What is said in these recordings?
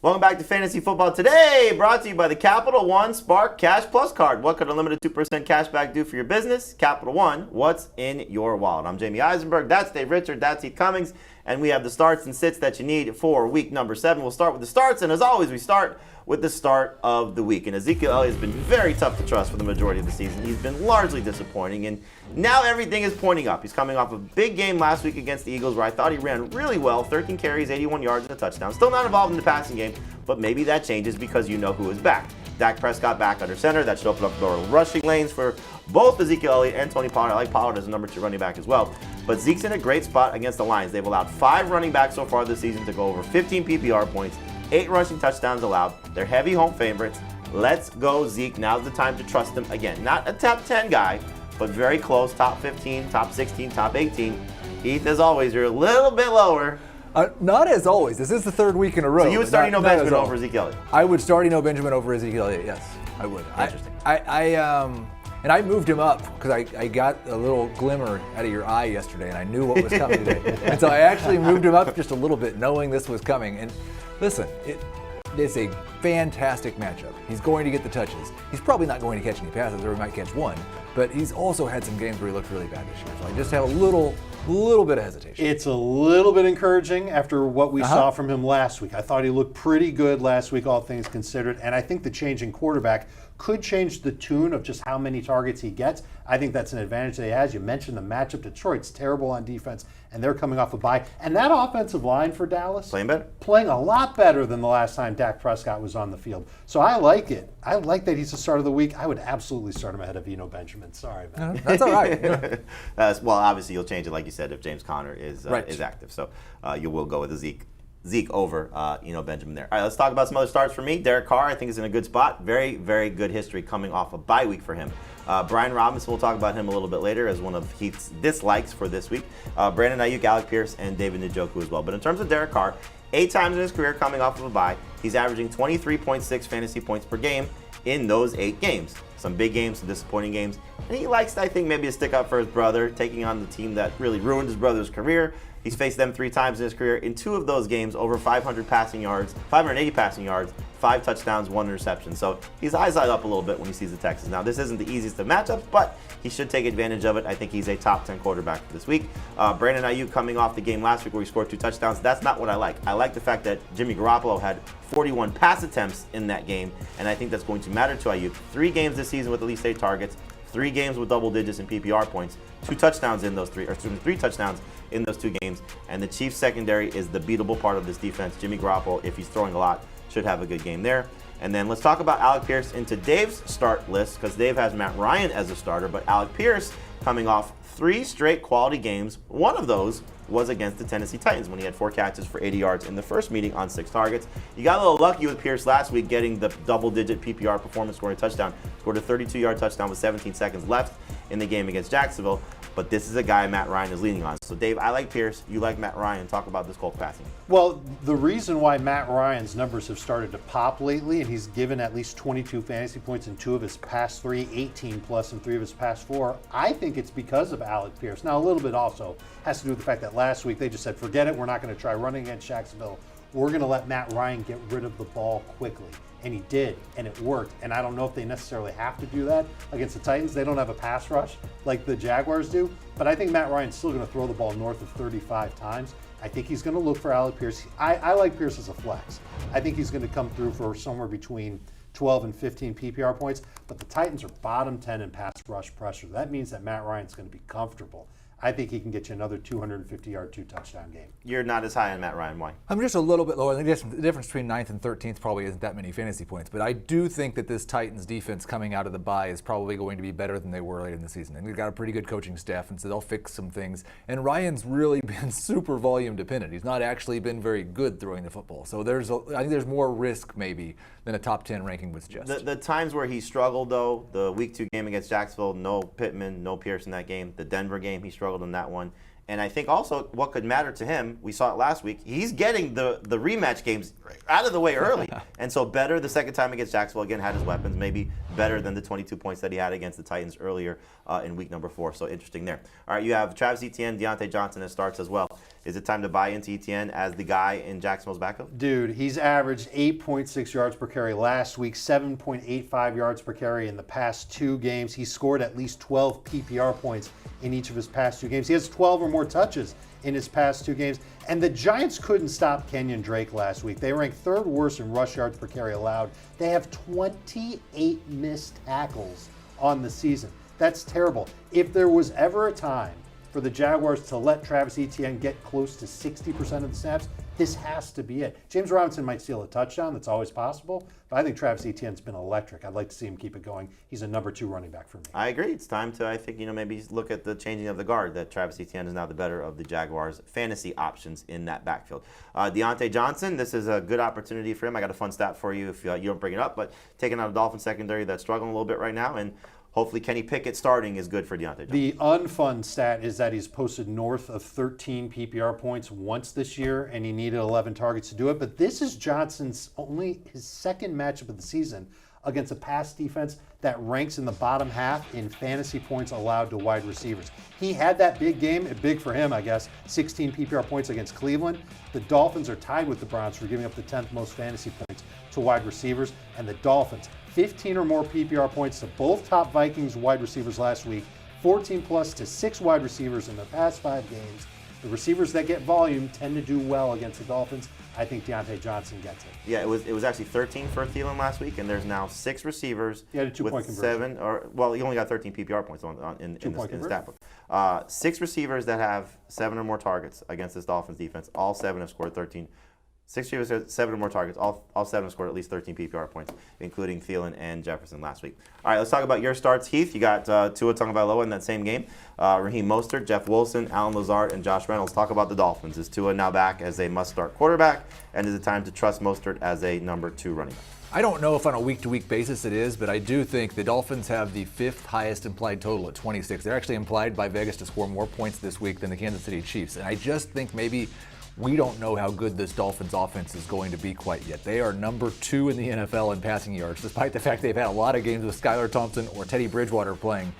Welcome back to Fantasy Football Today, brought to you by the Capital One Spark Cash Plus card. What could a limited 2% cash back do for your business? Capital One, what's in your wallet? I'm Jamie Eisenberg, that's Dave Richard, that's Heath Cummings, and we have the starts and sits that you need for week number 7. We'll start with the starts, and as always, we start with the start of the week. And Ezekiel Elliott has been very tough to trust for the majority of the season. He's been largely disappointing, and now everything is pointing up. He's coming off a big game last week against the Eagles where I thought he ran really well, 13 carries, 81 yards, and a touchdown. Still not involved in the passing game, but maybe that changes because you know who is back. Dak Prescott back under center. That should open up the rushing lanes for both Ezekiel Elliott and Tony Pollard. I like Pollard as a number 2 running back as well. But Zeke's in a great spot against the Lions. They've allowed 5 running backs so far this season to go over 15 PPR points, 8 rushing touchdowns allowed. They're heavy home favorites. Let's go, Zeke. Now's the time to trust him again. Not a top 10 guy, but very close. Top 15, top 16, top 18. Heath, as always, you're a little bit lower. Not as always. This is the 3rd week in a row. So you would start Benjamin over Ezekiel Elliott? I would start Benjamin over Ezekiel Elliott, yes. I would. Interesting. And I moved him up because I got a little glimmer out of your eye yesterday, and I knew what was coming today. And so I actually moved him up just a little bit, knowing this was coming. And listen, it's a fantastic matchup. He's going to get the touches. He's probably not going to catch any passes, or he might catch one. But he's also had some games where he looked really bad this year. So I just have a little bit of hesitation. It's a little bit encouraging after what we saw from him last week. I thought he looked pretty good last week, all things considered. And I think the change in quarterback could change the tune of just how many targets he gets. I think that's an advantage that he has. You mentioned the matchup. Detroit's terrible on defense, and they're coming off a bye. And that offensive line for Dallas, playing better? Playing a lot better than the last time Dak Prescott was on the field. So I like it. I like that he's the start of the week. I would absolutely start him ahead of Benjamin. Sorry, man. That's all right. Well, obviously you'll change it, like you said, if James Conner is active. So you will go with Zeke over Benjamin there. All right, let's talk about some other starts for me. Derek Carr, I think, is in a good spot. Very, very good history coming off a bye week for him. Brian Robinson, we'll talk about him a little bit later as one of Heath's dislikes for this week. Brandon Ayuk, Alec Pierce, and David Njoku as well. But in terms of Derek Carr, 8 times in his career coming off of a bye, he's averaging 23.6 fantasy points per game in those 8 games. Some big games, some disappointing games. And he likes, I think, maybe to stick up for his brother, taking on the team that really ruined his brother's career. He's faced them 3 times in his career. In 2 of those games, over 580 passing yards, 5 touchdowns, 1 interception. So his eyes light up a little bit when he sees the Texans. Now, this isn't the easiest of matchups, but he should take advantage of it. I think he's a top 10 quarterback this week. Brandon Ayuk coming off the game last week where he scored 2 touchdowns. That's not what I like. I like the fact that Jimmy Garoppolo had 41 pass attempts in that game, and I think that's going to matter to Ayuk. 3 games this season with at least 8 targets, 3 games with double digits in PPR points, 2 touchdowns in those 3 touchdowns in those 2 games. And the Chiefs secondary is the beatable part of this defense. Jimmy Garoppolo, if he's throwing a lot, should have a good game there. And then let's talk about Alec Pierce into Dave's start list, because Dave has Matt Ryan as a starter, but Alec Pierce coming off 3 straight quality games. One of those was against the Tennessee Titans when he had 4 catches for 80 yards in the first meeting on 6 targets. You got a little lucky with Pierce last week getting the double-digit PPR performance, scoring a touchdown. Scored a 32-yard touchdown with 17 seconds left in the game against Jacksonville. But this is a guy Matt Ryan is leaning on. So, Dave, I like Pierce. You like Matt Ryan. Talk about this Colts passing. Well, the reason why Matt Ryan's numbers have started to pop lately, and he's given at least 22 fantasy points in 2 of his past 3, 18 plus in 3 of his past 4, I think it's because of Alec Pierce. Now, a little bit also has to do with the fact that last week they just said, forget it, we're not going to try running against Jacksonville. We're going to let Matt Ryan get rid of the ball quickly. And he did, and it worked. And I don't know if they necessarily have to do that against the Titans. They don't have a pass rush like the Jaguars do. But I think Matt Ryan's still going to throw the ball north of 35 times. I think he's going to look for Alec Pierce. I like Pierce as a flex. I think he's going to come through for somewhere between 12 and 15 PPR points. But the Titans are bottom 10 in pass rush pressure. That means that Matt Ryan's going to be comfortable. I think he can get you another 250-yard, 2-touchdown game. You're not as high on Matt Ryan. Why? I'm just a little bit lower. I think the difference between 9th and 13th probably isn't that many fantasy points. But I do think that this Titans defense coming out of the bye is probably going to be better than they were late in the season. And they've got a pretty good coaching staff, and so they'll fix some things. And Ryan's really been super volume dependent. He's not actually been very good throwing the football. So I think there's more risk maybe than a top 10 ranking would suggest. The times where he struggled, though, the Week 2 game against Jacksonville, no Pittman, no Pierce in that game. The Denver game, he struggled in that one. And I think also what could matter to him, we saw it last week, he's getting the rematch games out of the way early. And so better the second time against Jacksonville, again, had his weapons, maybe better than the 22 points that he had against the Titans earlier in week number 4. So interesting there. All right, you have Travis Etienne, Deontay Johnson as starts as well. Is it time to buy into Etienne as the guy in Jacksonville's backfield? Dude, he's averaged 8.6 yards per carry last week, 7.85 yards per carry in the past 2 games. He scored at least 12 PPR points in each of his past 2 games. He has 12 or more touches in his past 2 games. And the Giants couldn't stop Kenyon Drake last week. They ranked 3rd worst in rush yards per carry allowed. They have 28 missed tackles on the season. That's terrible. If there was ever a time for the Jaguars to let Travis Etienne get close to 60% of the snaps, this has to be it. James Robinson might steal a touchdown. That's always possible. But I think Travis Etienne's been electric. I'd like to see him keep it going. He's a number 2 running back for me. I agree. It's time to, I think, maybe look at the changing of the guard, that Travis Etienne is now the better of the Jaguars' fantasy options in that backfield. Deontay Johnson, this is a good opportunity for him. I got a fun stat for you if you don't bring it up, but taking out a Dolphin secondary that's struggling a little bit right now, and hopefully Kenny Pickett starting is good for Deontay Johnson. The unfun stat is that he's posted north of 13 PPR points once this year, and he needed 11 targets to do it. But this is Johnson's only his 2nd matchup of the season against a pass defense that ranks in the bottom half in fantasy points allowed to wide receivers. He had that big game, big for him, I guess, 16 PPR points against Cleveland. The Dolphins are tied with the Browns for giving up the 10th most fantasy points to wide receivers, and the Dolphins 15 or more PPR points to both top Vikings wide receivers last week, 14 plus to 6 wide receivers in their past 5 games. The receivers that get volume tend to do well against the Dolphins. I think Deontay Johnson gets it. Yeah, it was actually 13 for Thielen last week, and there's now 6 receivers he had a 2-point conversion. he only got 13 PPR points in the stat book. 6 receivers that have 7 or more targets against this Dolphins defense. All 7 have scored 13. 6 receivers, 7 or more targets. All 7 have scored at least 13 PPR points, including Thielen and Jefferson last week. All right, let's talk about your starts, Heath. You got Tua Tagovailoa in that same game. Raheem Mostert, Jeff Wilson, Alan Lazard, and Josh Reynolds. Talk about the Dolphins. Is Tua now back as a must-start quarterback, and is it time to trust Mostert as a number 2 running back? I don't know if on a week-to-week basis it is, but I do think the Dolphins have the 5th highest implied total at 26. They're actually implied by Vegas to score more points this week than the Kansas City Chiefs, and I just think maybe we don't know how good this Dolphins offense is going to be quite yet. They are number 2 in the NFL in passing yards, despite the fact they've had a lot of games with Skylar Thompson or Teddy Bridgewater playing.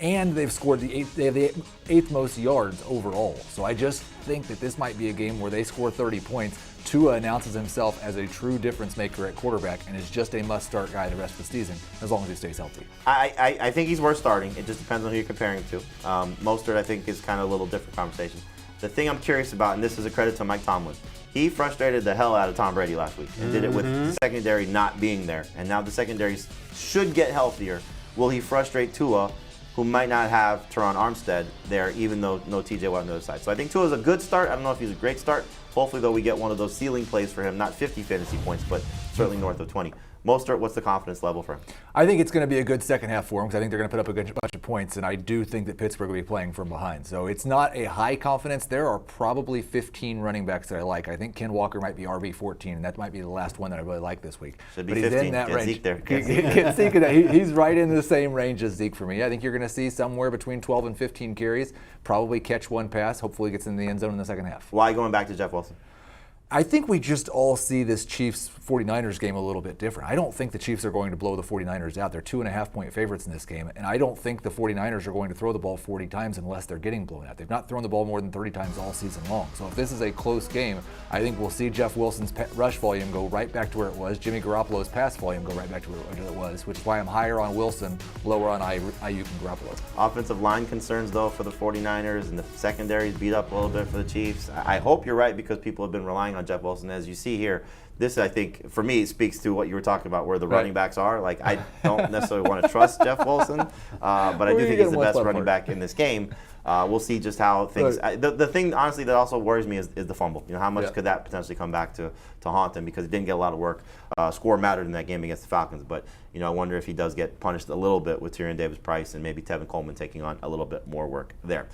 And they've scored they have the 8th most yards overall. So I just think that this might be a game where they score 30 points. Tua announces himself as a true difference maker at quarterback and is just a must-start guy the rest of the season, as long as he stays healthy. I think he's worth starting. It just depends on who you're comparing him to. Mostert, I think, is kind of a little different conversation. The thing I'm curious about, and this is a credit to Mike Tomlin, he frustrated the hell out of Tom Brady last week and did it with the secondary not being there. And now the secondary should get healthier. Will he frustrate Tua, who might not have Teron Armstead there, even though no TJ Watt on the other side? So I think Tua is a good start. I don't know if he's a great start. Hopefully, though, we get one of those ceiling plays for him, not 50 fantasy points, but certainly north of 20. Mostert, what's the confidence level for him? I think it's going to be a good second half for him because I think they're going to put up a good bunch of points, and I do think that Pittsburgh will be playing from behind. So it's not a high confidence. There are probably 15 running backs that I like. I think Ken Walker might be RB14, and that might be the last one that I really like this week. Should be but 15. He's in that Get range. Zeke there. Zeke, he's right in the same range as Zeke for me. I think you're going to see somewhere between 12 and 15 carries, probably catch one pass, hopefully gets in the end zone in the second half. Why going back to Jeff Wilson? I think we just all see this Chiefs-49ers game a little bit different. I don't think the Chiefs are going to blow the 49ers out. They're 2.5-point favorites in this game, and I don't think the 49ers are going to throw the ball 40 times unless they're getting blown out. They've not thrown the ball more than 30 times all season long. So if this is a close game, I think we'll see Jeff Wilson's rush volume go right back to where it was, Jimmy Garoppolo's pass volume go right back to where it was, which is why I'm higher on Wilson, lower on Ayuk and Garoppolo. Offensive line concerns, though, for the 49ers, and the secondary's beat up a little bit for the Chiefs. I hope you're right because people have been relying on Jeff Wilson. As you see here, this, I think, for me, speaks to what you were talking about, where the running backs are. Like, I don't necessarily want to trust Jeff Wilson, but I do think he's the best running back in this game. We'll see just how things. The thing, honestly, that also worries me is the fumble. You know, how much could that potentially come back to haunt him, because he didn't get a lot of work. Score mattered in that game against the Falcons, but you know, I wonder if he does get punished a little bit with Tyrion Davis-Price and maybe Tevin Coleman taking on a little bit more work there.